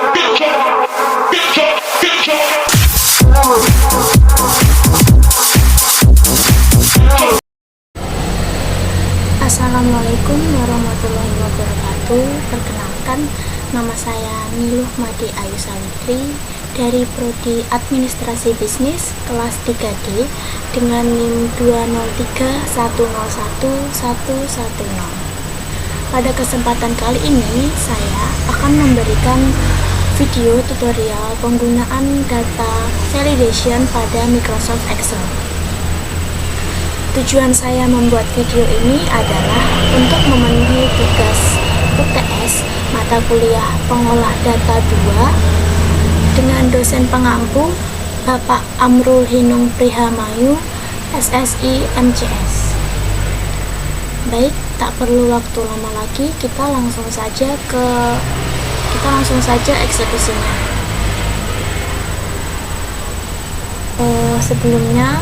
Assalamualaikum warahmatullahi wabarakatuh. Perkenalkan, nama saya Niluh Made Ayu Sawitri dari Prodi Administrasi Bisnis kelas 3D dengan NIM 203101110. Pada kesempatan kali ini saya akan memberikan video tutorial penggunaan data validation pada Microsoft Excel. Tujuan saya membuat video ini adalah untuk memenuhi tugas UTS mata kuliah Pengolah Data 2 dengan dosen pengampu Bapak Amrul Hinung Prihamayu, SSI MCS. Baik, tak perlu waktu lama lagi, kita langsung saja eksekusinya. Sebelumnya,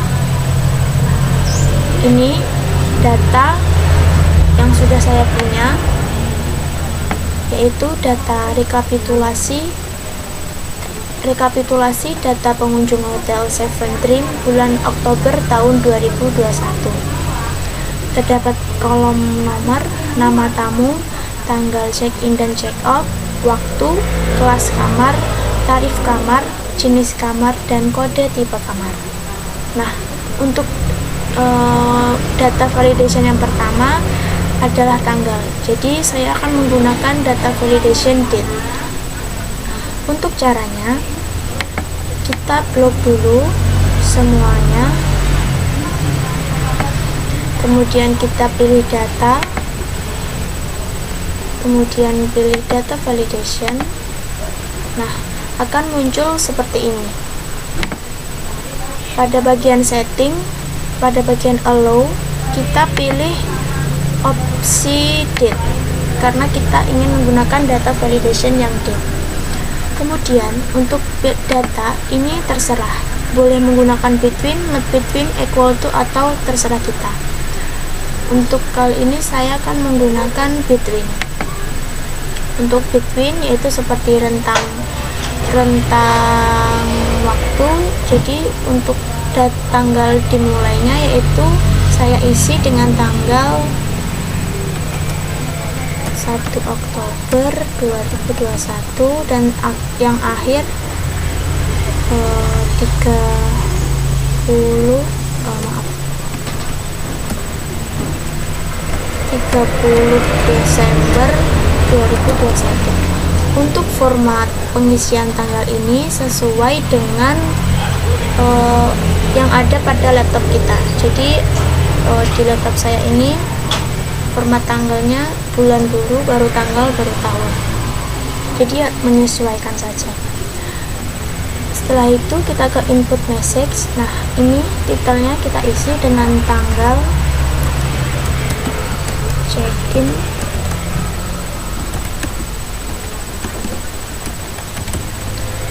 ini data yang sudah saya punya, yaitu data rekapitulasi data pengunjung Hotel Seven Dream bulan Oktober tahun 2021. Terdapat kolom nomor, nama tamu, tanggal check-in dan check-out, waktu, kelas kamar, tarif kamar, jenis kamar, dan kode tipe kamar. Nah, untuk data validation yang pertama adalah tanggal. Jadi saya akan menggunakan data validation date. Untuk caranya, kita blok dulu semuanya, kemudian kita pilih data, kemudian pilih data validation. Nah, akan muncul seperti ini. Pada bagian setting, pada bagian allow, kita pilih opsi date karena kita ingin menggunakan data validation yang date. Kemudian untuk data ini terserah, boleh menggunakan between, not between, equal to, atau terserah kita. Untuk kali ini saya akan menggunakan between. Untuk between yaitu seperti rentang waktu. Jadi untuk tanggal dimulainya yaitu saya isi dengan tanggal 1 Oktober 2021 dan yang akhir 30 Desember 2021. Untuk format pengisian tanggal ini sesuai dengan yang ada pada laptop kita. Jadi di laptop saya ini format tanggalnya bulan dulu, baru tanggal, baru tahun. Jadi ya, menyesuaikan saja. Setelah itu kita ke input message. Nah, ini titelnya kita isi dengan tanggal check-in,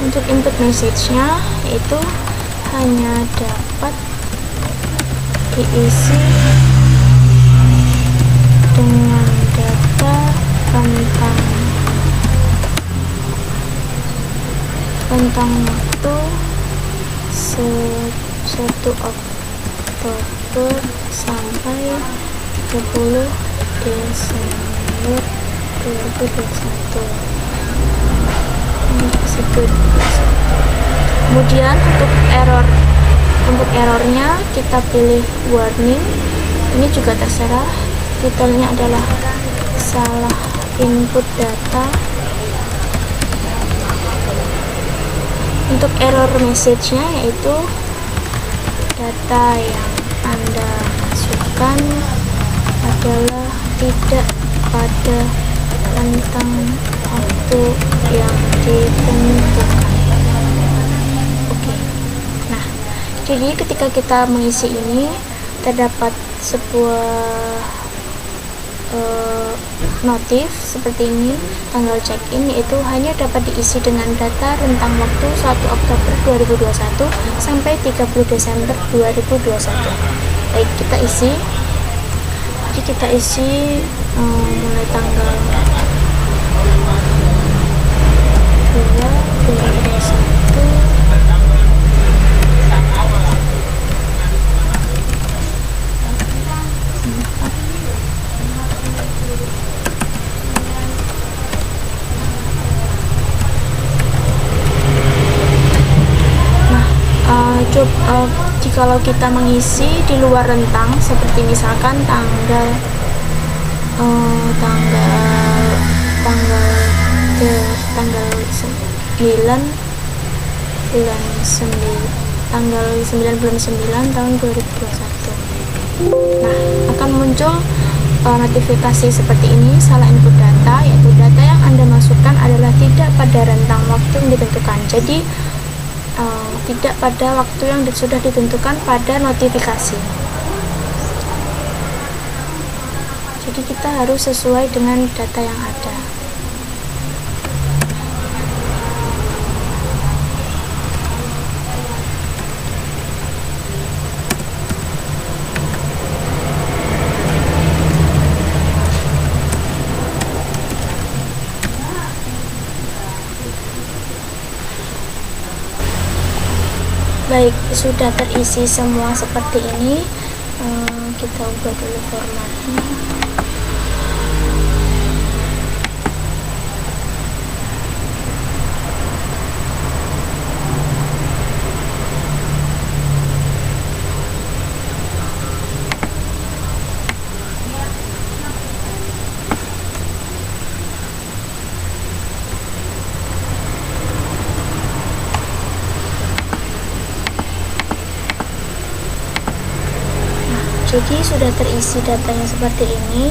untuk input message-nya yaitu hanya dapat diisi dengan data tentang waktu 1 Oktober sampai 30 Desember 2021. Kemudian untuk errornya kita pilih warning. Ini juga terserah, titelnya adalah salah input data. Untuk error message-nya yaitu data yang Anda masukkan adalah tidak pada rentang waktu yang ditentukan. Oke. Nah, jadi ketika kita mengisi ini terdapat sebuah notif seperti ini, tanggal check-in yaitu hanya dapat diisi dengan data rentang waktu 1 Oktober 2021 sampai 30 Desember 2021. Baik, kita isi. Jadi kita isi mulai tanggal 2 Jikalau kita mengisi di luar rentang, seperti misalkan tanggal tanggal 9 bulan 9 tanggal 9 bulan 9 tahun 2021. Nah, akan muncul notifikasi seperti ini, salah input data, yaitu data yang Anda masukkan adalah tidak pada rentang waktu yang ditentukan. Jadi tidak pada waktu yang sudah ditentukan pada notifikasi. Jadi kita harus sesuai dengan data yang ada. Baik, sudah terisi semua seperti ini. Kita ubah dulu formatnya. Jadi sudah terisi datanya seperti ini,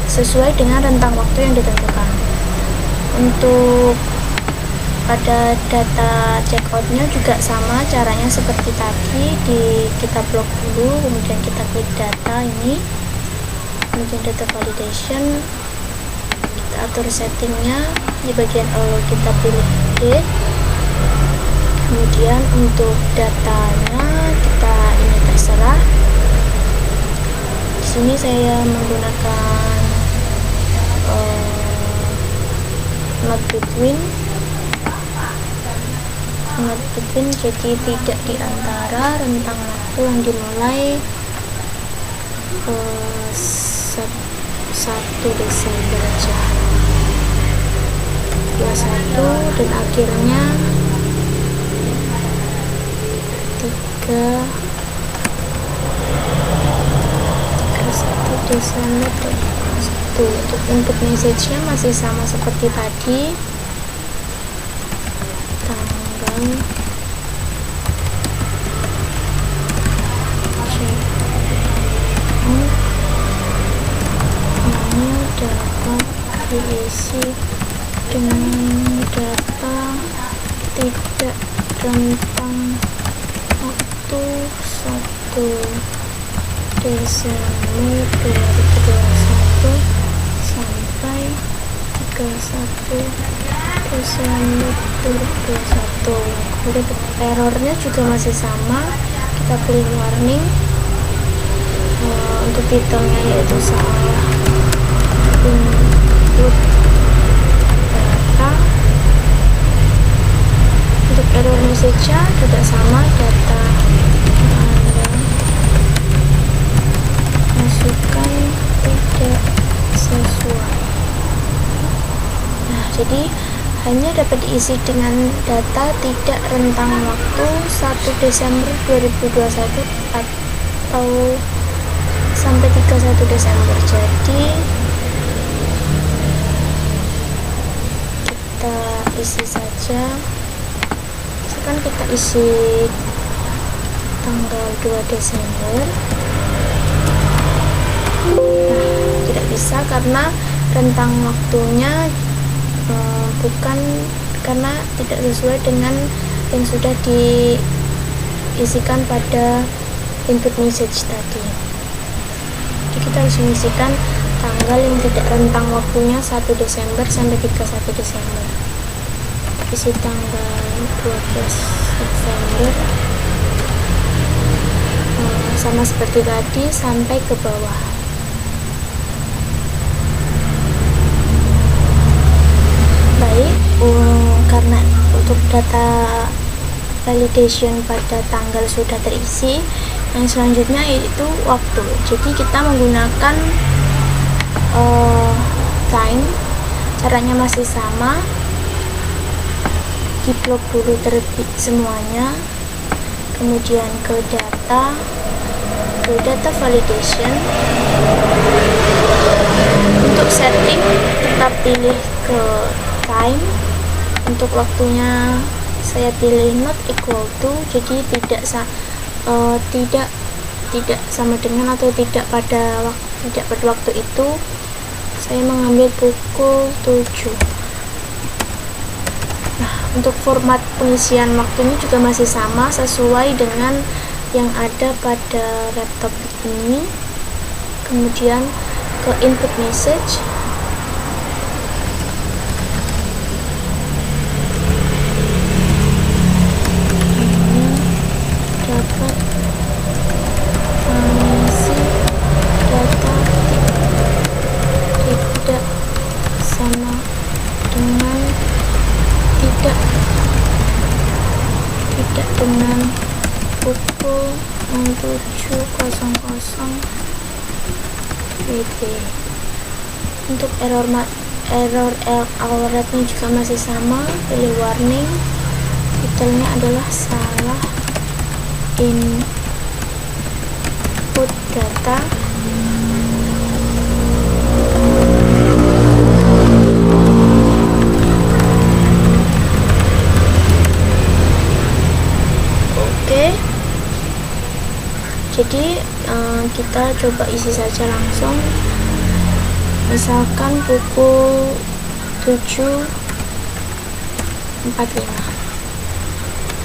sesuai dengan rentang waktu yang ditentukan. Untuk pada data checkoutnya juga sama caranya seperti tadi. Kita blok dulu, kemudian kita klik data ini, kemudian data validation, kita atur settingnya. Di bagian allow kita pilih date, kemudian untuk datanya kita ini terserah. Di sini saya menggunakan not between, jadi tidak di antara rentang waktu yang dimulai 1 Desember aja 21 dan akhirnya 1 Desember 2021. Untuk input message-nya masih sama seperti tadi, tanggal ini dapat diisi dengan data tidak rentang waktu 1 Desember 2021 sampai 31 Desember 2021. Kemudian errornya juga masih sama, kita pilih warning. Untuk titelnya yaitu salah input data. Untuk error message-nya juga sama, data masukkan tidak sesuai. Nah, jadi hanya dapat diisi dengan data tidak rentang waktu 1 Desember 2021 atau sampai 31 Desember. Jadi kita isi saja. Sekarang kita isi tanggal 2 Desember. Tidak bisa karena rentang waktunya bukan, karena tidak sesuai dengan yang sudah diisikan pada input message tadi. Jadi kita harus mengisikan tanggal yang tidak rentang waktunya 1 Desember sampai 31 Desember. Isi tanggal 12 Desember sama seperti tadi sampai ke bawah. Baik, karena untuk data validation pada tanggal sudah terisi, yang selanjutnya yaitu waktu. Jadi kita menggunakan time, caranya masih sama. Di blok dulu terlebih semuanya, kemudian ke data validation. Untuk setting kita pilih ke time. Untuk waktunya saya pilih not equal to, jadi tidak sama dengan atau tidak pada waktu itu. Saya mengambil pukul 7. Nah, untuk format pengisian waktunya juga masih sama sesuai dengan yang ada pada laptop ini. Kemudian ke input message. Dapat mengisi data tidak sama dengan tidak dengan pukul 07.00 WIB. Untuk error alert-nya juga masih sama, pilih warning. Detailnya adalah salah input data. Oke, jadi kita coba isi saja langsung. Misalkan pukul 7.45.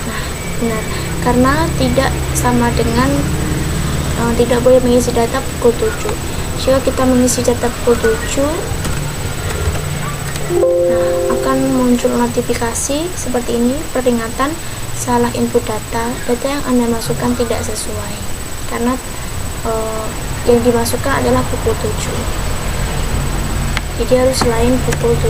Nah, benar, karena tidak sama dengan tidak boleh mengisi data pukul 7. Jika kita mengisi data pukul 7, nah, akan muncul notifikasi seperti ini, peringatan salah input data yang Anda masukkan tidak sesuai, karena yang dimasukkan adalah pukul 7. Jadi harus lain pukul 7.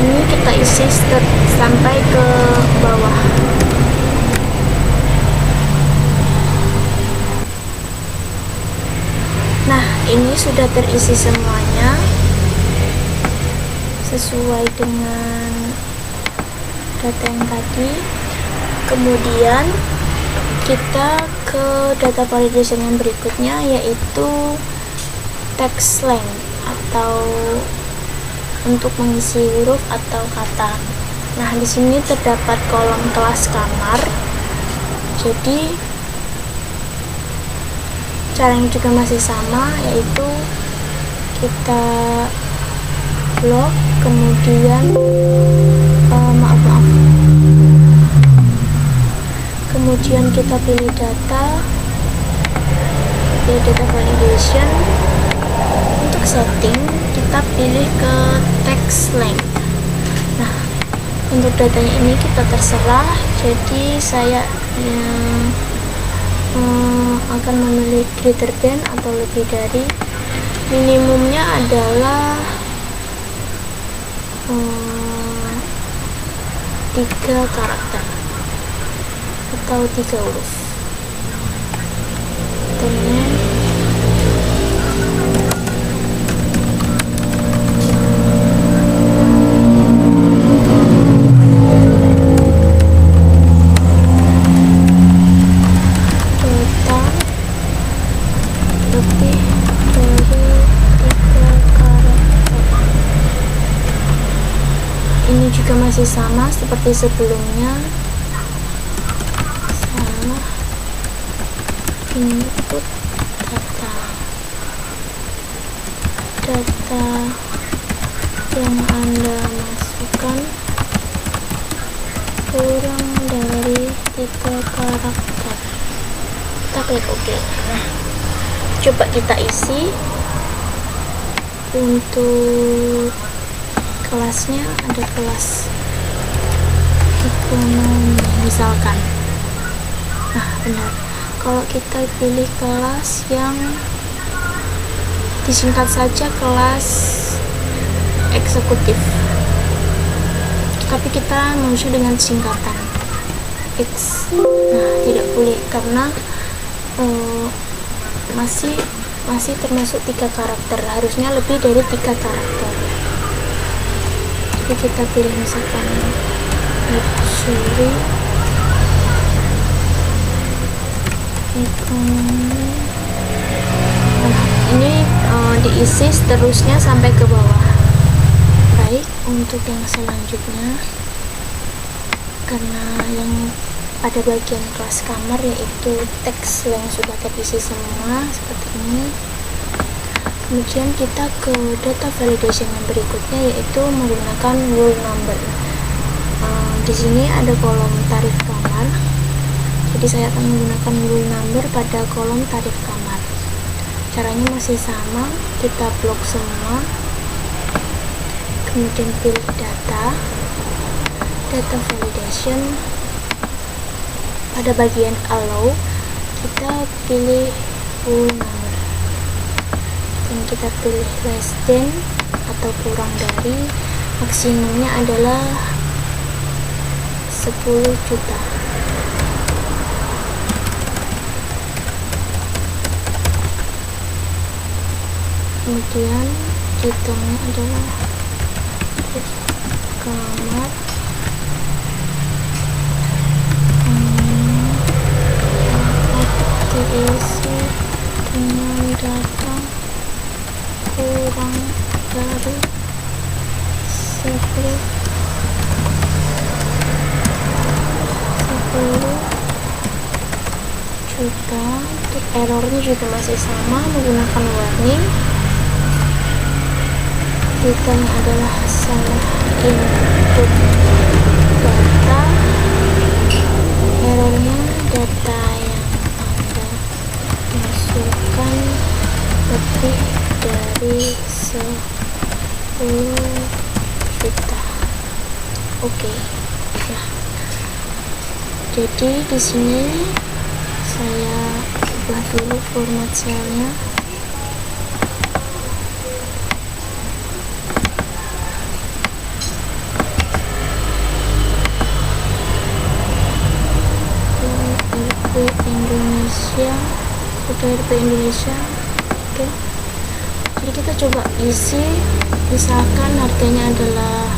Ini kita isi sampai ke bawah. Nah, ini sudah terisi semuanya sesuai dengan data yang tadi. Kemudian kita ke data validation yang berikutnya, yaitu text length atau untuk mengisi huruf atau kata. Nah, di sini terdapat kolom kelas kamar. Jadi caranya juga masih sama, yaitu kita blok, kemudian kemudian kita pilih data validation. Untuk setting kita pilih ke text length. Nah, untuk datanya ini kita terserah, jadi saya akan memilih greater than atau lebih dari. Minimumnya adalah 3 karakter atau 3 huruf. Dengan juga masih sama seperti sebelumnya, salah input data yang Anda masukkan kurang dari 3 karakter. Kita klik OK. Coba kita isi. Untuk kelasnya ada kelas ekonomi misalkan. Nah, benar, kalau kita pilih kelas yang disingkat saja kelas eksekutif, tapi kita mengisi dengan singkatan X. Nah, tidak boleh, karena eh, masih termasuk 3 karakter, harusnya lebih dari 3 karakter. Jadi kita pilih misalkan luxury, ekonomi. Nah, ini diisi seterusnya sampai ke bawah. Baik, untuk yang selanjutnya, karena yang pada bagian kelas kamar yaitu teks yang sudah terisi semua seperti ini. Kemudian kita ke data validation yang berikutnya, yaitu menggunakan roll number. Di sini ada kolom tarif kamar, jadi saya akan menggunakan roll number pada kolom tarif kamar. Caranya masih sama, kita blok semua, kemudian pilih data validation. Pada bagian allow, kita pilih roll number, dan kita pilih less than atau kurang dari, maksimumnya adalah 10 juta. Kemudian hitungnya adalah kamar diisi dengan data kurang dari 10 juta. Untuk errornya juga masih sama, menggunakan warning. Ditanya adalah salah input data. Errornya data yang Anda masukkan lebih dari 10 juta. Oke. Nah, jadi di sini saya ubah dulu format selnya. RP Indonesia. Oke. Jadi kita coba isi, misalkan harganya adalah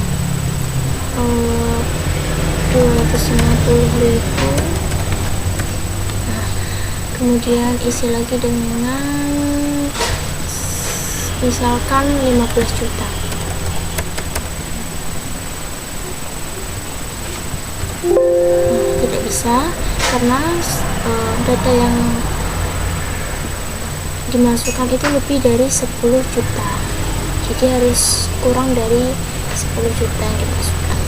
250.000. Nah, kemudian isi lagi dengan misalkan 15 juta. Nah, tidak bisa karena data yang dimasukkan itu lebih dari 10 juta, jadi harus kurang dari 10 juta yang dimasukkan.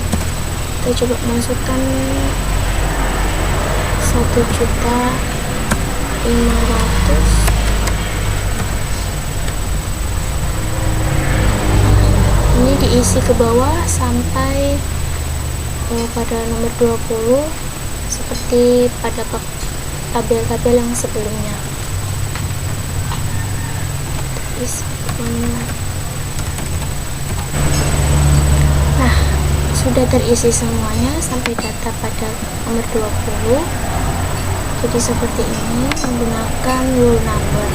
Kita coba masukkan 1.500.000. Ini diisi ke bawah sampai pada nomor 20 seperti pada tabel-tabel yang sebelumnya. Nah, sudah terisi semuanya sampai data pada nomor 20. Jadi seperti ini, menggunakan roll number,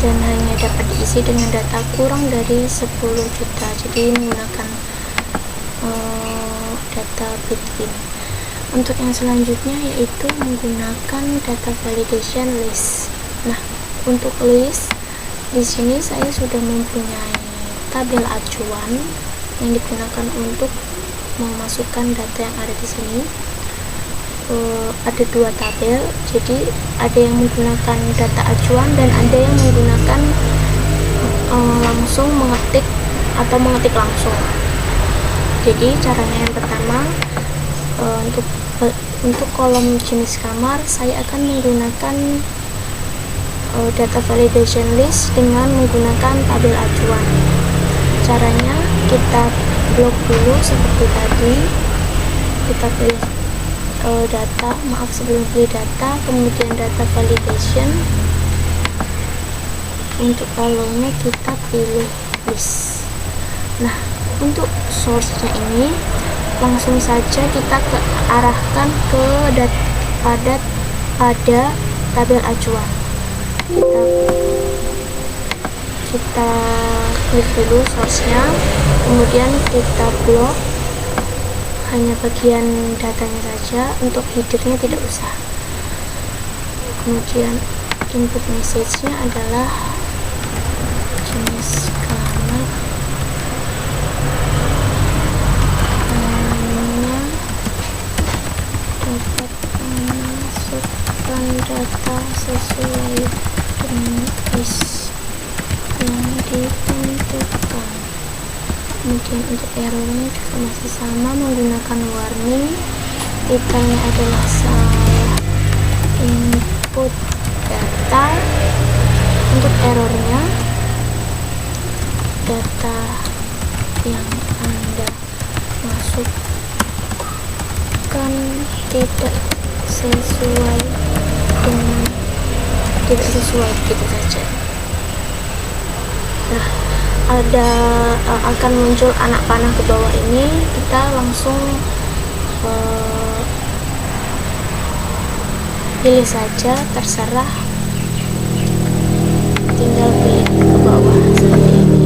dan hanya dapat diisi dengan data kurang dari 10 juta. Jadi menggunakan data between. Untuk yang selanjutnya yaitu menggunakan data validation list. Nah, untuk list di sini saya sudah mempunyai tabel acuan yang digunakan untuk memasukkan data yang ada di sini. Ada 2 tabel, jadi ada yang menggunakan data acuan dan ada yang menggunakan langsung mengetik atau mengetik langsung. Jadi caranya yang pertama, untuk kolom jenis kamar saya akan menggunakan data validation list dengan menggunakan tabel acuan. Caranya kita blok dulu seperti tadi, kita pilih sebelum pilih data, kemudian data validation. Untuk kolomnya kita pilih list. Nah, untuk source-nya ini langsung saja kita arahkan pada tabel acuan. Kita klik dulu source-nya, kemudian kita blok hanya bagian datanya saja, untuk header-nya tidak usah. Kemudian input message-nya adalah jenis kamar, hanya dapat memasukkan data sesuai dengan list yang ditentukan. Kemudian untuk errornya juga masih sama, menggunakan warning. Titelnya adalah salah input data. Untuk errornya, data yang Anda masukkan tidak sesuai gitu saja. Nah, akan muncul anak panah ke bawah ini. Kita langsung pilih saja, terserah, tinggal pilih ke bawah seperti ini.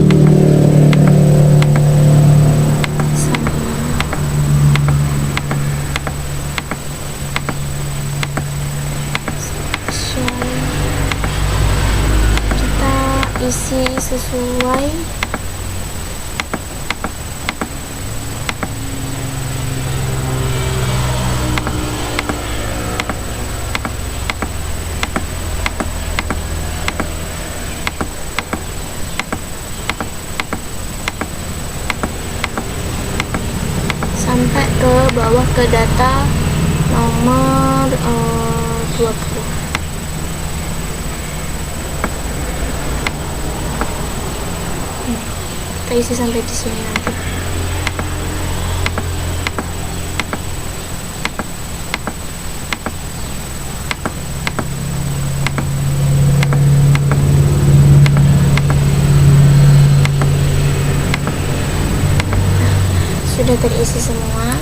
Kita isi sesuai sampai ke bawah ke data nomor 20. Kita isi sampai di sini nanti. Sudah terisi semua.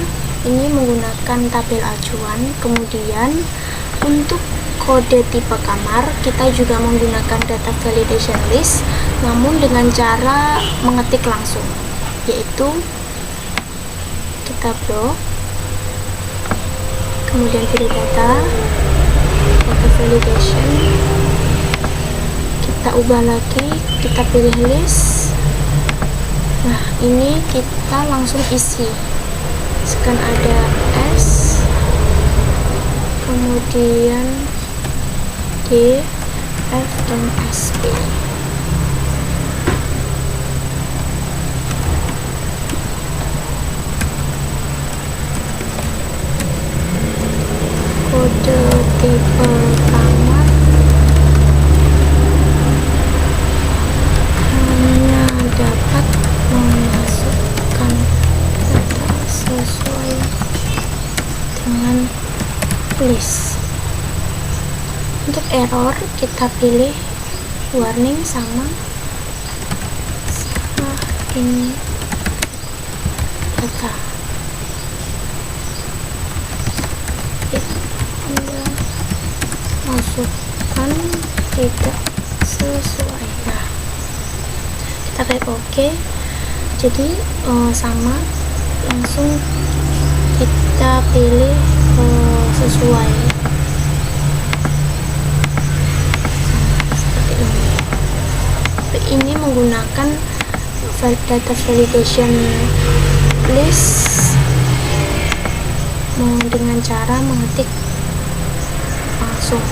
Ini menggunakan tabel acuan. Kemudian untuk kode tipe kamar, kita juga menggunakan data validation list, namun dengan cara mengetik langsung, yaitu kita blok, kemudian pilih data validation, kita ubah lagi, kita pilih list. Nah, ini kita langsung isi. Sekan ada S, kemudian D, F, dan SP. Kode tipe kamar hanya dapat memasukkan data sesuai dengan list. Untuk error kita pilih warning sama ini data. Anda masukkan tidak sesuai. Nah, kita klik OK. Jadi sama, langsung kita pilih sesuai. Seperti ini. Ini menggunakan data validation list dengan cara mengetik langsung.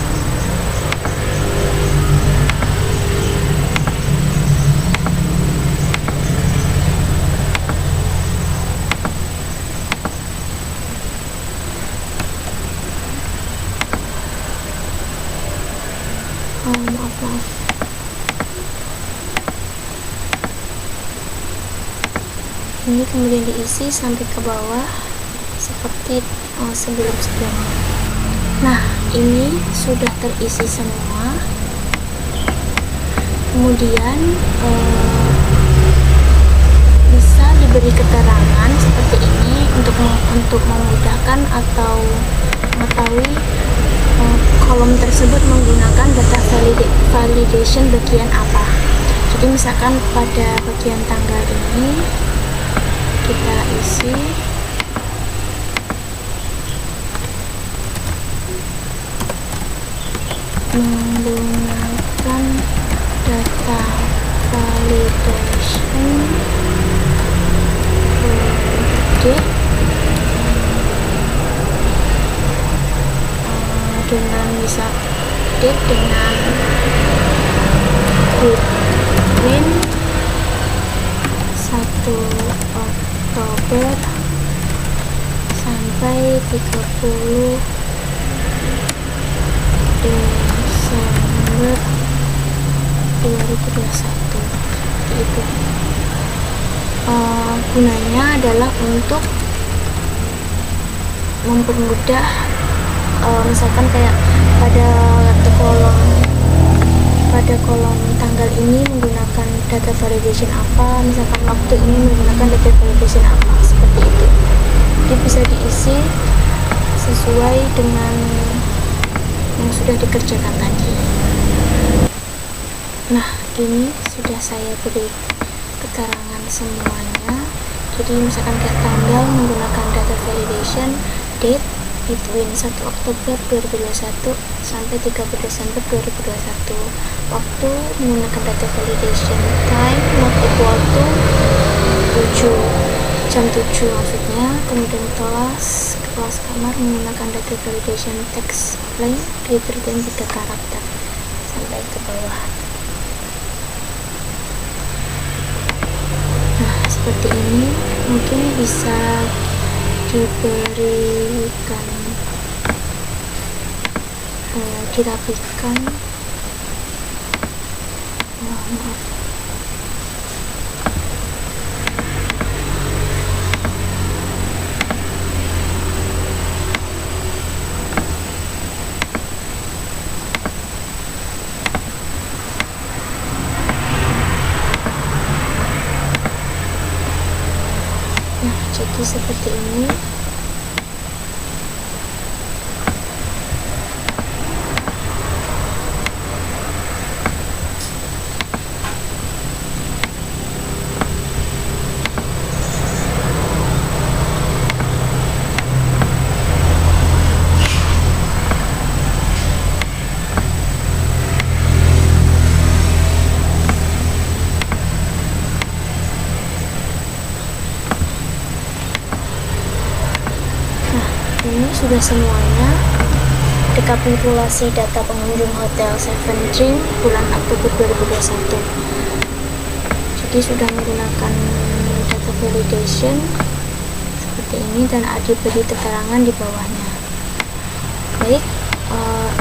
Maaf. Ini kemudian diisi sampai ke bawah seperti sebelum-sebelumnya. Nah, ini sudah terisi semua. Kemudian bisa diberi keterangan seperti ini untuk memudahkan atau mengetahui kolom tersebut menggunakan data validation bagian apa. Jadi misalkan pada bagian tanggal ini kita isi menggunakan data validation date dengan bisa date dengan within 1 Oktober sampai 30 Desember 2021. Itu gunanya adalah untuk mempermudah misalkan kayak pada kolom tanggal ini menggunakan data validation apa, misalkan waktu ini menggunakan data validation apa, seperti itu. Jadi bisa diisi sesuai dengan yang sudah dikerjakan tadi. Nah, ini sudah saya beri keterangan semuanya. Jadi misalkan kayak tanggal menggunakan data validation date between 1 Oktober 2021 sampai 30 Desember 2021. Waktu menggunakan data validation time not equal to 7 maksudnya. Kemudian kelas kamar menggunakan data validation text length greater than 3 karakter sampai ke bawah. Nah, seperti ini mungkin bisa dirapikan. Maaf. Nah, jadi seperti ini. Ini sudah semuanya. Rekapitulasi data pengunjung hotel Seven Dream bulan Oktober 2021. Jadi sudah menggunakan data validation seperti ini dan diberi keterangan di bawahnya. Baik,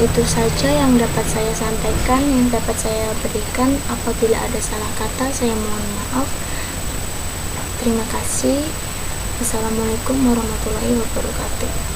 itu saja yang dapat saya sampaikan, yang dapat saya berikan. Apabila ada salah kata, saya mohon maaf. Terima kasih. Assalamualaikum warahmatullahi wabarakatuh.